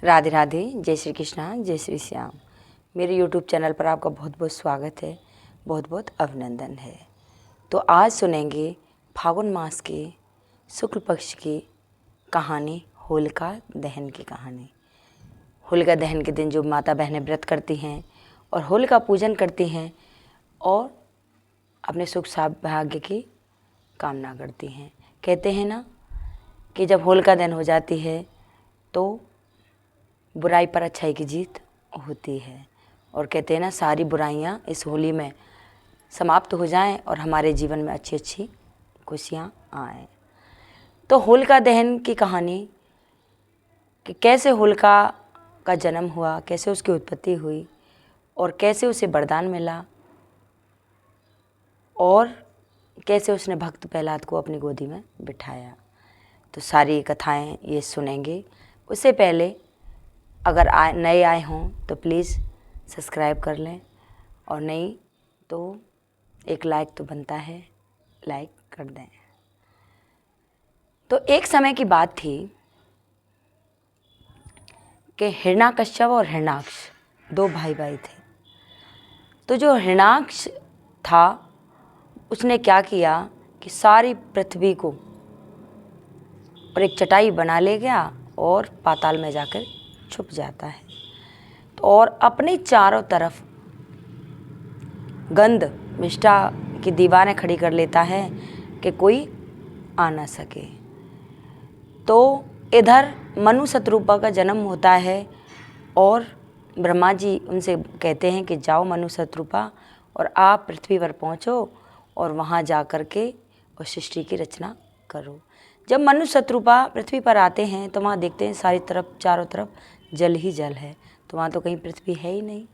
राधे राधे, जय श्री कृष्णा, जय श्री श्याम। मेरे यूट्यूब चैनल पर आपका बहुत बहुत स्वागत है, बहुत बहुत अभिनंदन है। तो आज सुनेंगे फागुन मास के शुक्ल पक्ष की कहानी, होलिका दहन की कहानी। होलिका दहन के दिन जो माता बहनें व्रत करती हैं और होलिका पूजन करती हैं और अपने सुख सौभाग्य की कामना करती हैं। कहते हैं ना कि जब होलिका दहन हो जाती है तो बुराई पर अच्छाई की जीत होती है, और कहते हैं ना सारी बुराइयां इस होली में समाप्त हो जाएं और हमारे जीवन में अच्छी अच्छी खुशियां आएं। तो होलिका दहन की कहानी कि कैसे होलिका का जन्म हुआ, कैसे उसकी उत्पत्ति हुई और कैसे उसे वरदान मिला और कैसे उसने भक्त प्रहलाद को अपनी गोदी में बिठाया। तो सारी कथाएं ये सुनेंगे। उससे पहले अगर नए आए हों तो प्लीज़ सब्सक्राइब कर लें, और नहीं तो एक लाइक तो बनता है, लाइक कर दें। तो एक समय की बात थी कि हिरण्याकश्यप और हिरण्याक्ष दो भाई थे। तो जो हिरण्याक्ष था उसने क्या किया कि सारी पृथ्वी को और एक चटाई बना ले गया और पाताल में जाकर छुप जाता है। तो और अपने चारों तरफ गंध मिष्टा की दीवारें खड़ी कर लेता है कि कोई आ ना सके। तो इधर मनु शतरूपा का जन्म होता है और ब्रह्मा जी उनसे कहते हैं कि जाओ मनु शतरूपा और आप पृथ्वी पर पहुँचो और वहाँ जा कर के और सृष्टि की रचना करो। जब मनु शतरूपा पृथ्वी पर आते हैं तो वहाँ देखते हैं सारी तरफ चारों तरफ जल ही जल है, तो वहाँ तो कहीं पृथ्वी है ही नहीं।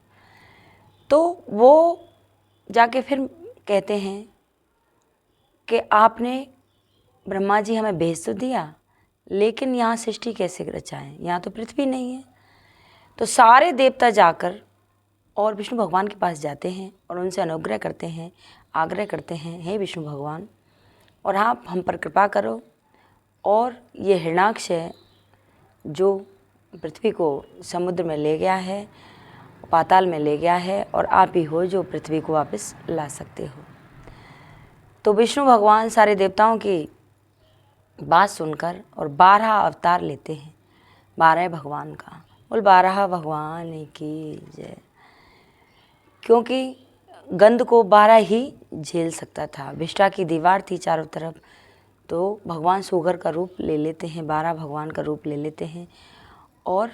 तो वो जाके फिर कहते हैं कि आपने ब्रह्मा जी हमें भेज तो दिया, लेकिन यहाँ सृष्टि कैसे रचाएं, यहाँ तो पृथ्वी नहीं है। तो सारे देवता जाकर और विष्णु भगवान के पास जाते हैं और उनसे अनुग्रह करते हैं, आग्रह करते हैं, हे विष्णु भगवान और आप हम पर कृपा करो, और ये हिरण्याक्ष है जो पृथ्वी को समुद्र में ले गया है, पाताल में ले गया है, और आप ही हो जो पृथ्वी को वापस ला सकते हो। तो विष्णु भगवान सारे देवताओं की बात सुनकर और 12 अवतार लेते हैं, 12 भगवान का। बोल 12 भगवान की जय। क्योंकि गंध को 12 ही झेल सकता था, विष्टा की दीवार थी चारों तरफ। तो भगवान सुगर का रूप ले लेते हैं, 12 भगवान का रूप ले लेते हैं और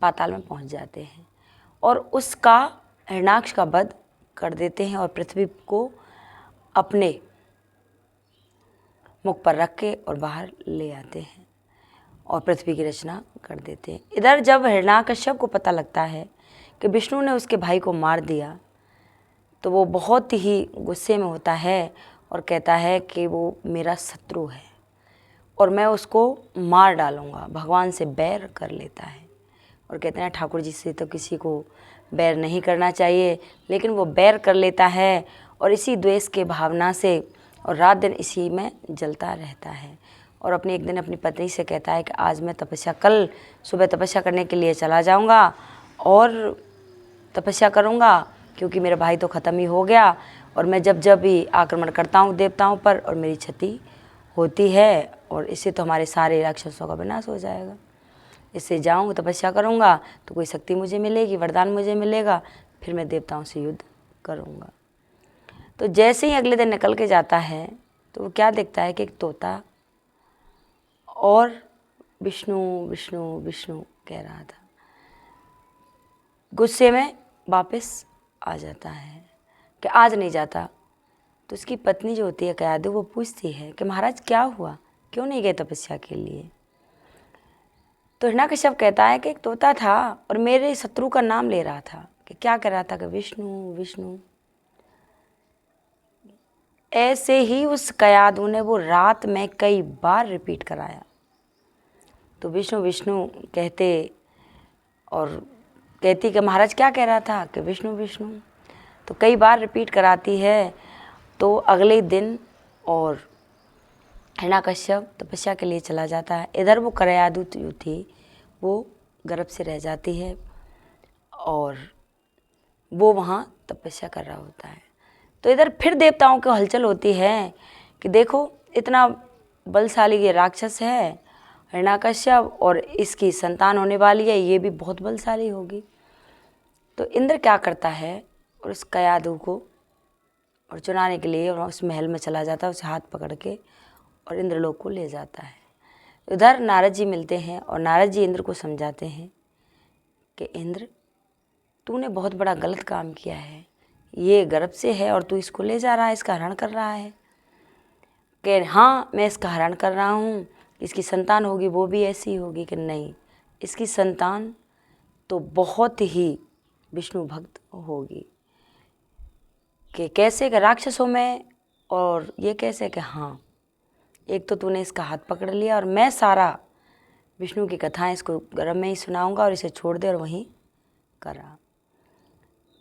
पाताल में पहुंच जाते हैं और उसका हिरण्याक्ष का वध कर देते हैं और पृथ्वी को अपने मुख पर रख के और बाहर ले आते हैं और पृथ्वी की रचना कर देते हैं। इधर जब हिरण्याकश्यप को पता लगता है कि विष्णु ने उसके भाई को मार दिया तो वो बहुत ही गुस्से में होता है और कहता है कि वो मेरा शत्रु है और मैं उसको मार डालूँगा। भगवान से बैर कर लेता है और कहते हैं ठाकुर जी से तो किसी को बैर नहीं करना चाहिए, लेकिन वो बैर कर लेता है और इसी द्वेष के भावना से और रात दिन इसी में जलता रहता है। और एक दिन अपनी पत्नी से कहता है कि आज मैं कल सुबह तपस्या करने के लिए चला जाऊंगा और तपस्या करूंगा, क्योंकि मेरा भाई तो ख़त्म ही हो गया और मैं जब भी आक्रमण करता हूँ देवताओं पर और मेरी क्षति होती है, और इससे तो हमारे सारे राक्षसों का विनाश हो जाएगा। इससे जाऊँ तपस्या करूँगा तो कोई शक्ति मुझे मिलेगी, वरदान मुझे मिलेगा, फिर मैं देवताओं से युद्ध करूँगा। तो जैसे ही अगले दिन निकल के जाता है तो वो क्या देखता है कि एक तोता और विष्णु विष्णु विष्णु कह रहा था। गुस्से में वापस आ जाता है कि आज नहीं जाता। तो उसकी पत्नी जो होती है कयादु, वो पूछती है कि महाराज क्या हुआ, क्यों नहीं गए तपस्या के लिए। तो हिरण्याकश्यप कहता है कि एक तोता था और मेरे शत्रु का नाम ले रहा था कि क्या कर रहा था कि विष्णु विष्णु। ऐसे ही उस कयादु ने वो रात में कई बार रिपीट कराया। तो विष्णु विष्णु कहते और कहती कि महाराज क्या कह रहा था कि विष्णु विष्णु। तो कई बार रिपीट कराती है। तो अगले दिन और हिरण्याकश्यप तपस्या के लिए चला जाता है। इधर वो कयादु थी, वो गर्भ से रह जाती है और वो वहाँ तपस्या कर रहा होता है। तो इधर फिर देवताओं की हलचल होती है कि देखो इतना बलशाली ये राक्षस है हिरण्यकश्यप और इसकी संतान होने वाली है, ये भी बहुत बलशाली होगी। तो इंद्र क्या करता है और उस कयाधु को और चुराने के लिए और उस महल में चला जाता है, उसे हाथ पकड़ के और इंद्रलोक को ले जाता है। उधर नारद जी मिलते हैं और नारद जी इंद्र को समझाते हैं कि इंद्र तूने बहुत बड़ा गलत काम किया है, ये गर्भ से है और तू इसको ले जा रहा है, इसका हरण कर रहा है। कि हाँ मैं इसका हरण कर रहा हूँ, इसकी संतान होगी वो भी ऐसी होगी। कि नहीं, इसकी संतान तो बहुत ही विष्णु भक्त होगी। कि कैसे कि राक्षसों में, और ये कैसे कि हाँ एक तो तूने इसका हाथ पकड़ लिया और मैं सारा विष्णु की कथाएं इसको गर्भ में ही सुनाऊंगा और इसे छोड़ दे और वहीं करा।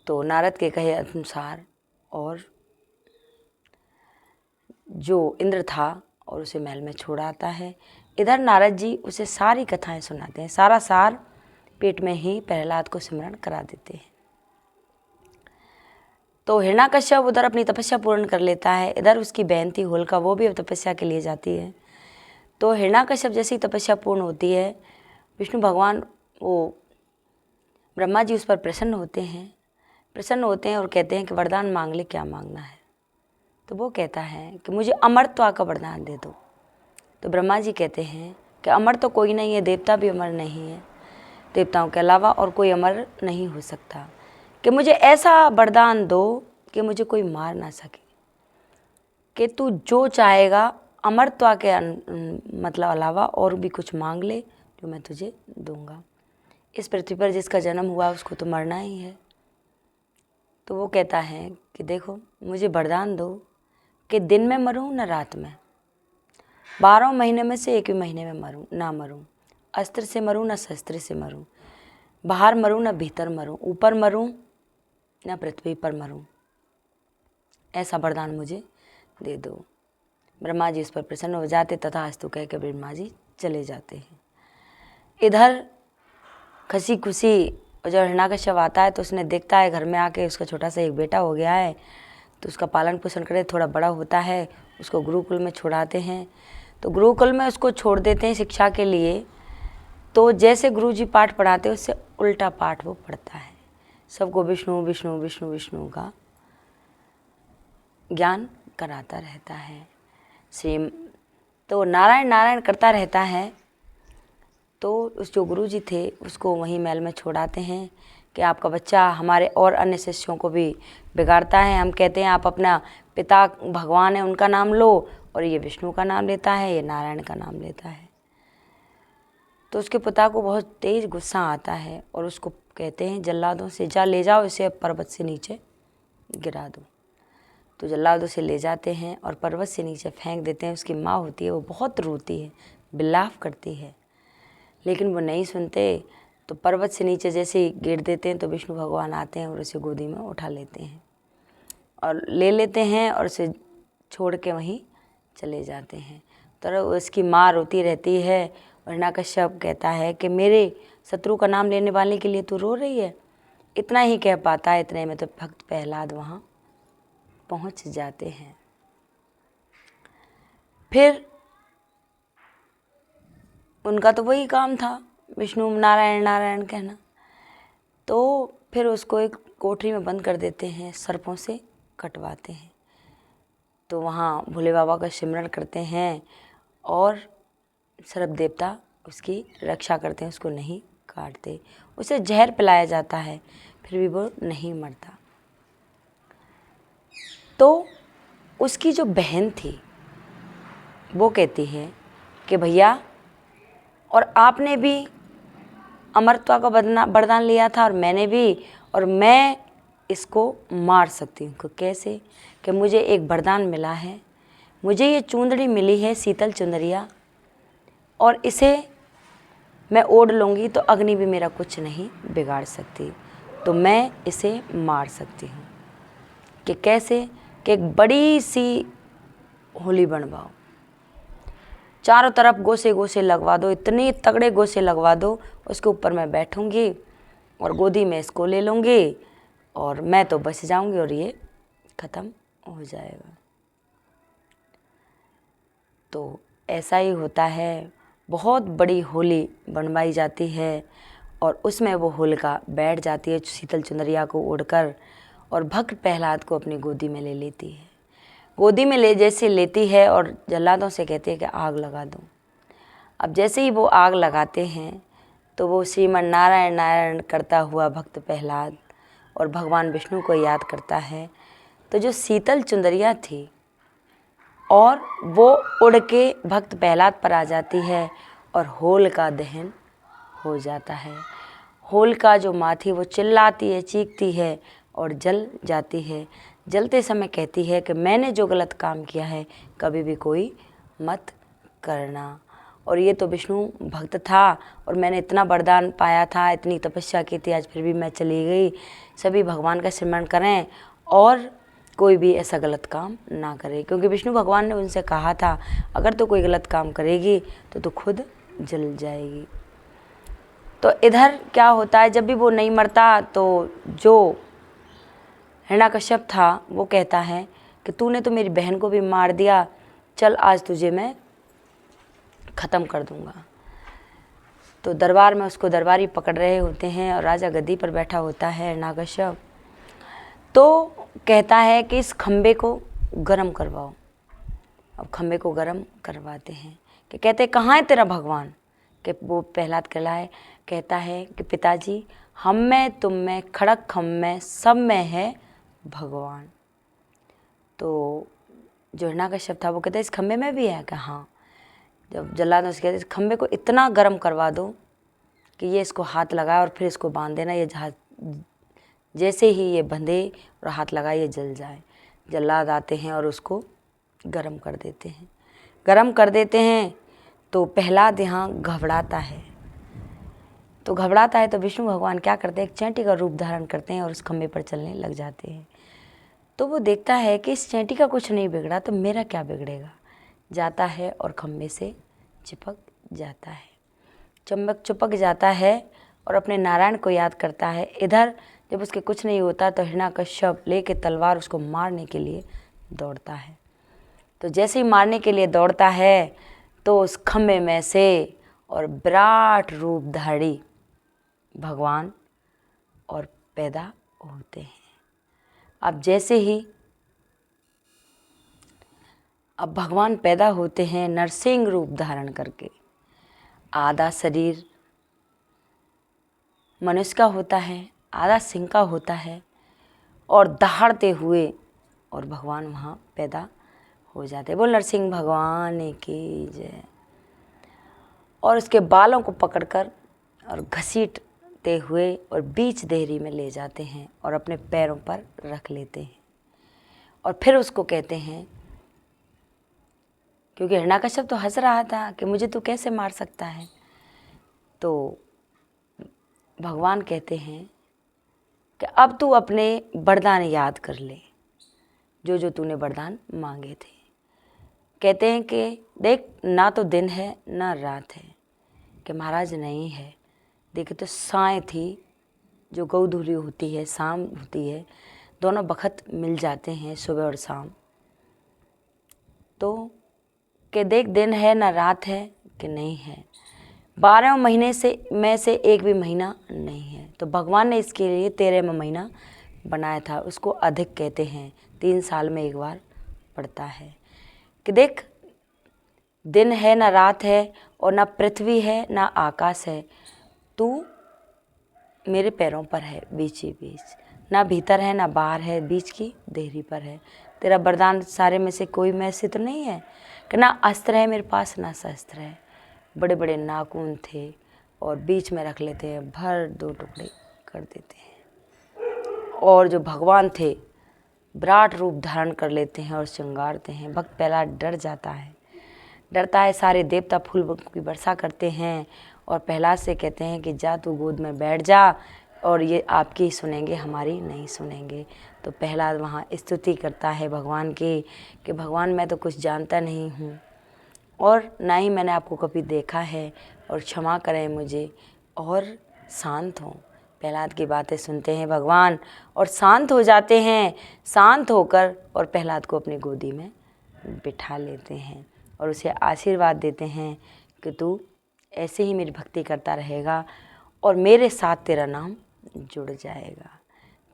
तो नारद के कहे अनुसार और जो इंद्र था और उसे महल में छोड़ आता है। इधर नारद जी उसे सारी कथाएं सुनाते हैं, सारा सार पेट में ही प्रहलाद को सिमरण करा देते हैं। तो हिरण्यकश्यप उधर अपनी तपस्या पूर्ण कर लेता है। इधर उसकी बहन थी होलिका, वो भी अब तपस्या के लिए जाती है। तो हिरण्यकश्यप जैसी तपस्या पूर्ण होती है, विष्णु भगवान वो ब्रह्मा जी उस पर प्रसन्न होते हैं और कहते हैं कि वरदान मांग ले, क्या मांगना है। तो वो कहता है कि मुझे अमरत्व का वरदान दे दो। तो ब्रह्मा जी कहते हैं कि अमर तो कोई नहीं है, देवता भी अमर नहीं है, देवताओं के अलावा और कोई अमर नहीं हो सकता। कि मुझे ऐसा वरदान दो कि मुझे कोई मार ना सके, कि तू जो चाहेगा अमरत्व के मतलब अलावा और भी कुछ मांग ले जो मैं तुझे दूंगा। इस पृथ्वी पर जिसका जन्म हुआ उसको तो मरना ही है। तो वो कहता है कि देखो मुझे वरदान दो कि दिन में मरूं न रात में, 12 महीने में से एक भी महीने में मरूं ना मरूं, अस्त्र से मरूं न शस्त्र से मरूं, बाहर मरूं न भीतर मरूं, ऊपर मरूं न पृथ्वी पर मरूं, ऐसा वरदान मुझे दे दो। ब्रह्मा जी इस पर प्रसन्न हो जाते तथास्तु कह के ब्रह्मा जी चले जाते हैं। इधर खुशी खुशी जब हिरण्यकश्यप आता है तो उसने देखता है घर में आके उसका छोटा सा एक बेटा हो गया है, तो उसका पालन पोषण करे, थोड़ा बड़ा होता है, उसको गुरुकुल में छोड़ाते हैं। तो गुरुकुल में उसको छोड़ देते हैं शिक्षा के लिए। तो जैसे गुरुजी पाठ पढ़ाते हैं उससे उल्टा पाठ वो पढ़ता है, सबको विष्णु विष्णु विष्णु विष्णु का ज्ञान कराता रहता है। सेम तो नारायण नारायण करता रहता है। तो उस जो गुरुजी थे उसको वहीं महल में छोड़ाते हैं कि आपका बच्चा हमारे और अन्य शिष्यों को भी बिगाड़ता है। हम कहते हैं आप अपना पिता भगवान है उनका नाम लो, और ये विष्णु का नाम लेता है, ये नारायण का नाम लेता है। तो उसके पिता को बहुत तेज गुस्सा आता है और उसको कहते हैं जल्लादों से जा ले जाओ इसे पर्वत से नीचे गिरा दो। तो जल्लादों से ले जाते हैं और पर्वत से नीचे फेंक देते हैं। उसकी माँ होती है वो बहुत रोती है, बिलाप करती है, लेकिन वो नहीं सुनते। तो पर्वत से नीचे जैसे ही गिर देते हैं तो विष्णु भगवान आते हैं और उसे गोदी में उठा लेते हैं और ले लेते हैं और उसे छोड़ के वहीं चले जाते हैं। तो उसकी माँ रोती रहती है और हिरण्यकश्यप कहता है कि मेरे शत्रु का नाम लेने वाले के लिए तू रो रही है। इतना ही कह पाता है, इतने में तो भक्त प्रहलाद वहाँ पहुँच जाते हैं। फिर उनका तो वही काम था विष्णु नारायण नारायण कहना। तो फिर उसको एक कोठरी में बंद कर देते हैं, सर्पों से कटवाते हैं। तो वहाँ भोले बाबा का सिमरण करते हैं और सर्प देवता उसकी रक्षा करते हैं, उसको नहीं काटते। उसे जहर पिलाया जाता है फिर भी वो नहीं मरता। तो उसकी जो बहन थी वो कहती है कि भैया और आपने भी अमरत्व का वरदान लिया था और मैंने भी, और मैं इसको मार सकती हूँ। कैसे? कि मुझे एक वरदान मिला है, मुझे ये चुंदड़ी मिली है शीतल चुंदरिया, और इसे मैं ओढ़ लूँगी तो अग्नि भी मेरा कुछ नहीं बिगाड़ सकती, तो मैं इसे मार सकती हूँ। कि कैसे? कि एक बड़ी सी होली बनवाओ, चारों तरफ गोसे गोसे लगवा दो, इतने तगड़े गोसे लगवा दो, उसके ऊपर मैं बैठूंगी और गोदी में इसको ले लूँगी और मैं तो बच जाऊंगी और ये ख़त्म हो जाएगा। तो ऐसा ही होता है। बहुत बड़ी होली बनवाई जाती है और उसमें वो होलिका बैठ जाती है शीतल चुनरिया को ओढ़कर और भक्त प्रहलाद को अपनी गोदी में ले लेती है। गोदी में ले जैसे लेती है और जल्लादों से कहती है कि आग लगा दो। अब जैसे ही वो आग लगाते हैं तो वो श्रीमन नारायण नारायण करता हुआ भक्त प्रहलाद और भगवान विष्णु को याद करता है। तो जो शीतल चुनरिया थी और वो उड़ के भक्त प्रहलाद पर आ जाती है और होलिका दहन हो जाता है। होलिका जो माँ थी वो चिल्लाती है, चीखती है और जल जाती है। जलते समय कहती है कि मैंने जो गलत काम किया है कभी भी कोई मत करना। और ये तो विष्णु भक्त था और मैंने इतना वरदान पाया था, इतनी तपस्या की थी, आज फिर भी मैं चली गई। सभी भगवान का स्मरण करें और कोई भी ऐसा गलत काम ना करे, क्योंकि विष्णु भगवान ने उनसे कहा था अगर तो कोई गलत काम करेगी तो तू खुद जल जाएगी। तो इधर क्या होता है, जब भी वो नहीं मरता तो जो हिरण्यकश्यप था वो कहता है कि तूने तो मेरी बहन को भी मार दिया, चल आज तुझे मैं ख़त्म कर दूंगा। तो दरबार में उसको दरबारी पकड़ रहे होते हैं और राजा गद्दी पर बैठा होता है हिरण्यकश्यप। तो कहता है कि इस खम्बे को गरम करवाओ। अब खम्बे को गरम करवाते हैं कि कहते कहाँ है तेरा भगवान। कि वो प्रहलाद कहता है कि पिताजी हम में तुम में खड़क खम में सब में है भगवान। तो जो हिरण्यकश्यप था वो कहता है इस खम्बे में भी है कि हाँ। जब जल्लाद ने उसके कहते इस खम्बे को इतना गर्म करवा दो कि ये इसको हाथ लगाए और फिर इसको बांध देना, ये जैसे ही ये बंधे और हाथ लगाए ये जल जाए। जल्लाद आते हैं और उसको गरम कर देते हैं। गरम कर देते हैं तो प्रहलाद यहाँ घबराता है। तो घबराता है तो विष्णु भगवान क्या करते हैं, एक चैंटी का रूप धारण करते हैं और उस खम्भे पर चलने लग जाते हैं। तो वो देखता है कि इस चैंटी का कुछ नहीं बिगड़ा तो मेरा क्या बिगड़ेगा। जाता है और खम्भे से चिपक जाता है, चिपक जाता है और अपने नारायण को याद करता है। इधर जब उसके कुछ नहीं होता तो हिरण्यकश्यप लेके तलवार उसको मारने के लिए दौड़ता है। तो जैसे ही मारने के लिए दौड़ता है तो उस खम्भे में से और विराट रूपधारी भगवान और पैदा होते हैं। अब जैसे ही अब भगवान पैदा होते हैं नरसिंह रूप धारण करके। आधा शरीर मनुष्य का होता है, आधा सिंह का होता है और दहाड़ते हुए और भगवान वहाँ पैदा हो जाते। बोल नरसिंह भगवान की जय। और उसके बालों को पकड़कर और घसीटते हुए और बीच देहरी में ले जाते हैं और अपने पैरों पर रख लेते हैं। और फिर उसको कहते हैं, क्योंकि हिरण्यकश्यप तो हंस रहा था कि मुझे तू कैसे मार सकता है, तो भगवान कहते हैं कि अब तू अपने वरदान याद कर ले, जो जो तूने वरदान मांगे थे। कहते हैं कि देख ना तो दिन है ना रात है, कि महाराज नहीं है। देखे तो साएँ थी जो गौधूली होती है, शाम होती है, दोनों बखत मिल जाते हैं सुबह और शाम। तो कि देख दिन है ना रात है कि नहीं है, 12 महीने में से एक भी महीना नहीं है। तो भगवान ने इसके लिए 13वां महीना बनाया था, उसको अधिक कहते हैं, 3 साल में एक बार पड़ता है। कि देख दिन है ना रात है और ना पृथ्वी है ना आकाश है, तू मेरे पैरों पर है बीच ही बीच, ना भीतर है ना बाहर है, बीच की देहरी पर है। तेरा वरदान सारे में से कोई में से तो नहीं है कि ना अस्त्र है मेरे पास ना शस्त्र है। बड़े बड़े नाखून थे और बीच में रख लेते हैं, भर 2 टुकड़े कर देते हैं। और जो भगवान थे विराट रूप धारण कर लेते हैं और श्रृंगारते हैं। भक्त प्रहलाद डर जाता है, डरता है। सारे देवता फूल की वर्षा करते हैं और प्रहलाद से कहते हैं कि जा तू गोद में बैठ जा और ये आपकी ही सुनेंगे, हमारी नहीं सुनेंगे। तो प्रहलाद वहाँ स्तुति करता है भगवान की कि भगवान मैं तो कुछ जानता नहीं हूँ और ना ही मैंने आपको कभी देखा है, और क्षमा करें मुझे और शांत हों। प्रहलाद की बातें सुनते हैं भगवान और शांत हो जाते हैं। शांत होकर और प्रहलाद को अपनी गोदी में बिठा लेते हैं और उसे आशीर्वाद देते हैं कि तू ऐसे ही मेरी भक्ति करता रहेगा और मेरे साथ तेरा नाम जुड़ जाएगा।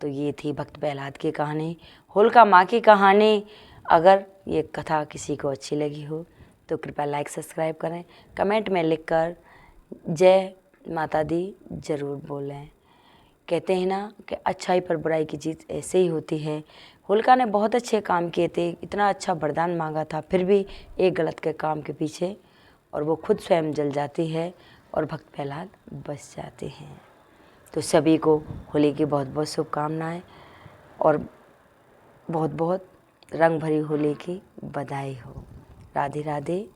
तो ये थी भक्त प्रहलाद की कहानी, होलिका माँ की कहानी। अगर ये कथा किसी को अच्छी लगी हो तो कृपया लाइक सब्सक्राइब करें, कमेंट में लिखकर जय माता दी ज़रूर बोलें। कहते हैं ना कि अच्छाई पर बुराई की जीत ऐसे ही होती है। होलिका ने बहुत अच्छे काम किए थे, इतना अच्छा वरदान मांगा था, फिर भी एक गलत के काम के पीछे और वो खुद स्वयं जल जाती है और भक्त प्रहलाद बच जाते हैं। तो सभी को होली की बहुत बहुत शुभकामनाएं और बहुत बहुत रंग भरी होली की बधाई हो। राधे राधे।